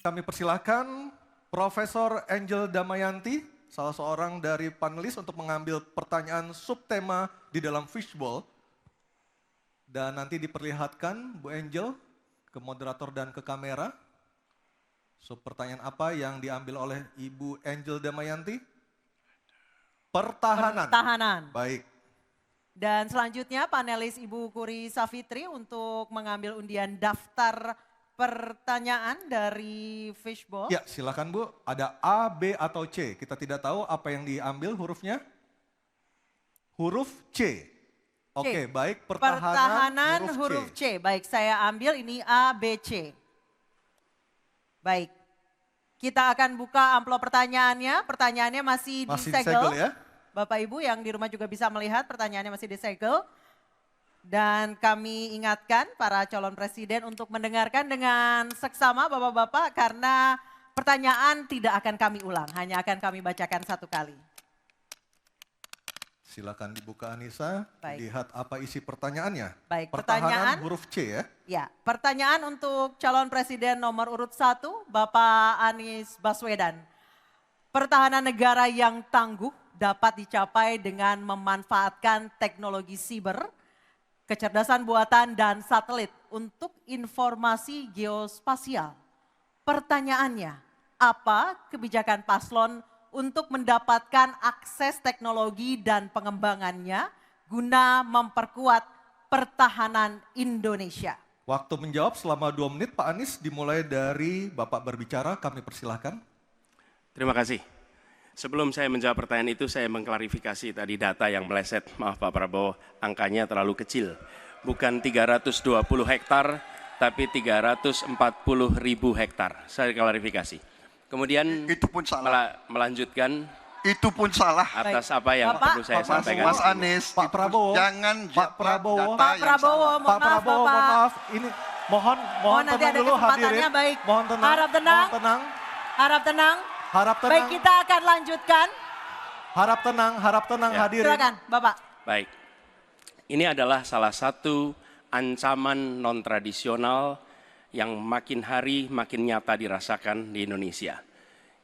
Kami persilakan Profesor Angel Damayanti, salah seorang dari panelis untuk mengambil pertanyaan subtema di dalam fishbowl. Dan nanti diperlihatkan Bu Angel ke moderator dan ke kamera. Pertanyaan apa yang diambil oleh Ibu Angel Damayanti? Pertahanan. Pertahanan. Baik. Dan selanjutnya panelis Ibu Kuri Safitri untuk mengambil undian daftar pertanyaan dari fishbowl. Ya, silakan Bu. Ada A, B, atau C. Kita tidak tahu apa yang diambil hurufnya. Huruf C. Oke, baik. Pertahanan huruf C. Baik, saya ambil ini A, B, C. Baik. Kita akan buka amplop pertanyaannya. Pertanyaannya masih disegel. Ya? Bapak Ibu yang di rumah juga bisa melihat pertanyaannya masih disegel. Dan kami ingatkan para calon presiden untuk mendengarkan dengan seksama Bapak-Bapak karena pertanyaan tidak akan kami ulang, hanya akan kami bacakan satu kali. Silakan dibuka Anissa, Baik. lihat apa isi pertanyaannya. Baik, Pertahanan pertanyaan huruf C ya. Ya, pertanyaan untuk calon presiden nomor urut 1, Bapak Anies Baswedan. Pertahanan negara yang tangguh dapat dicapai dengan memanfaatkan teknologi siber, kecerdasan buatan dan satelit untuk informasi geospasial. Pertanyaannya, apa kebijakan paslon untuk mendapatkan akses teknologi dan pengembangannya guna memperkuat pertahanan Indonesia? Waktu menjawab selama 2 menit Pak Anies, dimulai dari Bapak berbicara, kami persilahkan. Terima kasih. Sebelum saya menjawab pertanyaan itu, saya mengklarifikasi tadi data yang meleset. Maaf Pak Prabowo, angkanya terlalu kecil. Bukan 320 hektar, tapi 340.000 hektar. Saya klarifikasi. Kemudian itu pun salah. Melanjutkan. Itu pun salah. Atas apa yang Bapak, perlu saya sampaikan. Mas Anies, Pak Prabowo, jangan Pak Prabowo, data Pak Prabowo, yang salah. mohon maaf Bapak. mohon maaf, ini mohon nanti tenang ada dulu kesempatannya, hadirin. baik. Mohon tenang, Harap tenang. mohon tenang, Harap tenang. harap tenang, Baik, kita akan lanjutkan. harap tenang Ya. hadirin. Silakan Bapak. Baik, ini adalah salah satu ancaman non-tradisional yang makin hari makin nyata dirasakan di Indonesia.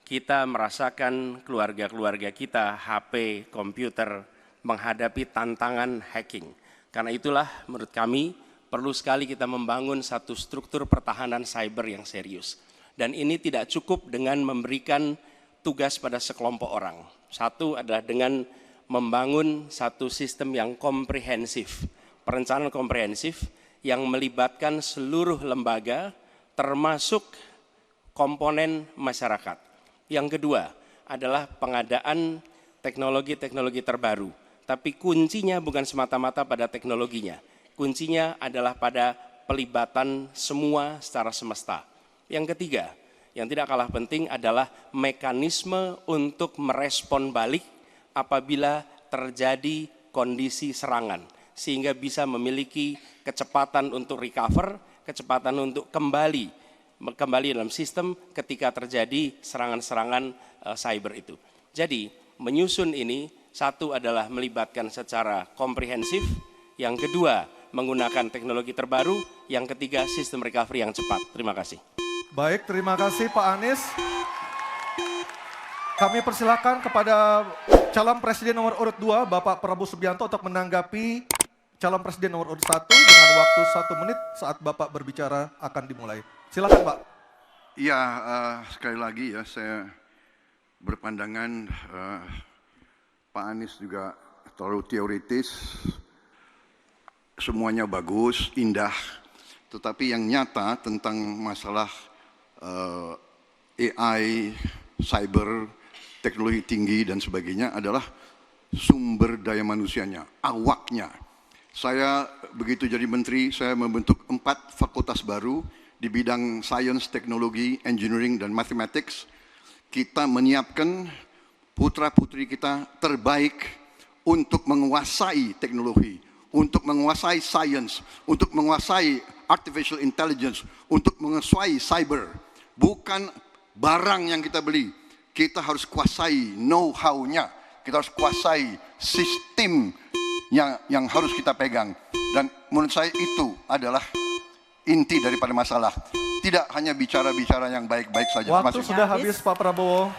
Kita merasakan keluarga-keluarga kita, HP, komputer, menghadapi tantangan hacking. Karena itulah menurut kami perlu sekali kita membangun satu struktur pertahanan cyber yang serius. Dan ini tidak cukup dengan memberikan tugas pada sekelompok orang. Satu adalah dengan membangun satu sistem yang komprehensif, perencanaan komprehensif yang melibatkan seluruh lembaga termasuk komponen masyarakat. Yang kedua adalah pengadaan teknologi-teknologi terbaru, tapi kuncinya bukan semata-mata pada teknologinya. Kuncinya adalah pada pelibatan semua secara semesta. Yang ketiga, yang tidak kalah penting adalah mekanisme untuk merespon balik apabila terjadi kondisi serangan, sehingga bisa memiliki kecepatan untuk recover, kecepatan untuk kembali dalam sistem ketika terjadi serangan-serangan cyber itu. Jadi menyusun ini, satu adalah melibatkan secara komprehensif, yang kedua menggunakan teknologi terbaru, yang ketiga sistem recovery yang cepat. Terima kasih. Baik, terima kasih Pak Anies. Kami persilakan kepada calon presiden nomor urut 2, Bapak Prabowo Subianto untuk menanggapi calon presiden nomor urut 1 dengan waktu 1 menit saat Bapak berbicara akan dimulai. Silakan Pak. Iya, sekali lagi ya saya berpandangan Pak Anies juga terlalu teoritis, semuanya bagus, indah, tetapi yang nyata tentang masalah AI, cyber, teknologi tinggi dan sebagainya adalah sumber daya manusianya, awaknya. Saya begitu jadi menteri, saya membentuk 4 fakultas baru di bidang sains, teknologi, engineering, dan mathematics. Kita menyiapkan putra-putri kita terbaik untuk menguasai teknologi, untuk menguasai sains, untuk menguasai artificial intelligence, untuk menguasai cyber. Bukan barang yang kita beli, kita harus kuasai know-how-nya, kita harus kuasai sistem yang harus kita pegang. Dan menurut saya itu adalah inti daripada masalah. Tidak tidak hanya bicara-bicara yang baik-baik saja. Terima Waktu kasih. sudah Habis. habis Pak Prabowo.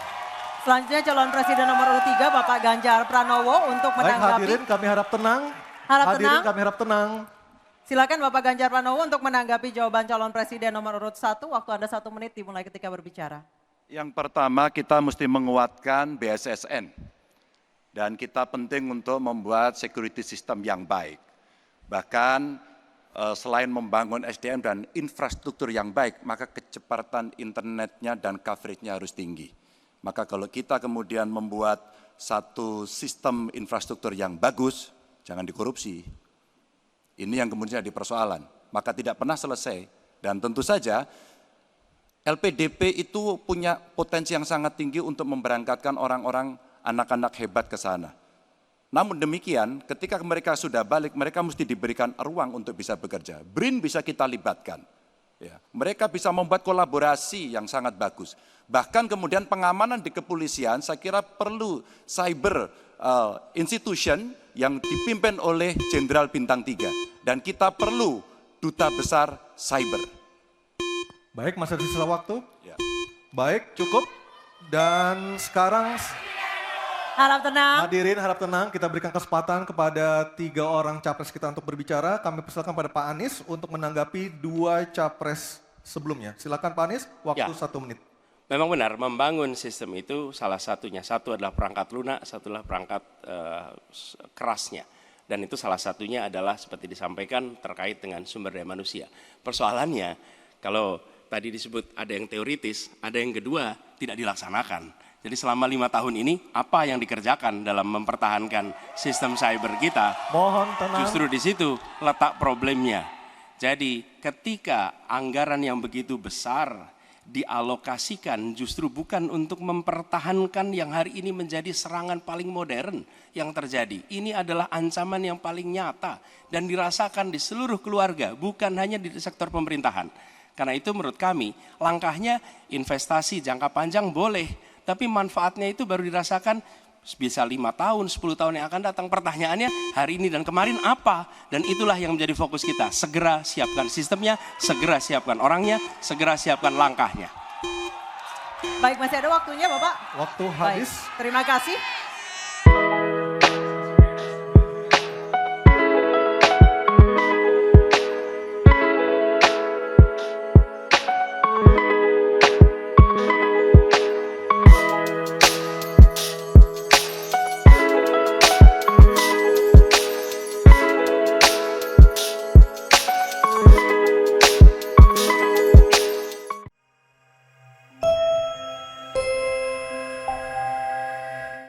Selanjutnya calon presiden nomor urut 3 Bapak Ganjar Pranowo untuk Baik menanggapi. hadirin kami harap tenang. Harap Hadirin tenang. kami harap tenang. Silakan Bapak Ganjar Pranowo untuk menanggapi jawaban calon presiden nomor urut 1. Waktu Anda 1 menit dimulai ketika berbicara. Yang pertama kita mesti menguatkan BSSN. Dan kita penting untuk membuat security system yang baik. Bahkan selain membangun SDM dan infrastruktur yang baik, maka kecepatan internetnya dan coveragenya harus tinggi. Maka kalau kita kemudian membuat satu sistem infrastruktur yang bagus, jangan dikorupsi. Ini yang kemudian jadi persoalan. Maka tidak pernah selesai. Dan tentu saja LPDP itu punya potensi yang sangat tinggi untuk memberangkatkan orang-orang anak-anak hebat ke sana. Namun demikian, ketika mereka sudah balik, mereka mesti diberikan ruang untuk bisa bekerja. BRIN bisa kita libatkan. Ya, mereka bisa membuat kolaborasi yang sangat bagus. Bahkan kemudian pengamanan di kepolisian, saya kira perlu cyber institution yang dipimpin oleh Jenderal Bintang 3. Dan kita perlu duta besar cyber. Baik, masih ada sisa waktu. Ya. Baik, cukup. Dan sekarang Harap tenang. hadirin harap tenang, kita berikan kesempatan kepada 3 orang capres kita untuk berbicara. Kami persilakan pada Pak Anies untuk menanggapi 2 capres sebelumnya. Silakan Pak Anies, waktu Ya. 1 menit. Memang benar, membangun sistem itu salah satunya. Satu adalah perangkat lunak, satu adalah perangkat kerasnya. Dan itu salah satunya adalah seperti disampaikan terkait dengan sumber daya manusia. Persoalannya, kalau tadi disebut ada yang teoritis, ada yang kedua tidak dilaksanakan. Jadi selama 5 tahun ini, apa yang dikerjakan dalam mempertahankan sistem cyber kita? Mohon tenang. Justru di situ letak problemnya. Jadi ketika anggaran yang begitu besar dialokasikan justru bukan untuk mempertahankan yang hari ini menjadi serangan paling modern yang terjadi. Ini adalah ancaman yang paling nyata dan dirasakan di seluruh keluarga, bukan hanya di sektor pemerintahan. Karena itu menurut kami langkahnya investasi jangka panjang boleh, tapi manfaatnya itu baru dirasakan bisa 5 tahun, 10 tahun yang akan datang. Pertanyaannya hari ini dan kemarin apa? Dan itulah yang menjadi fokus kita. Segera siapkan sistemnya, segera siapkan orangnya, segera siapkan langkahnya. Baik, masih ada waktunya Bapak. Waktu Baik, habis. terima kasih.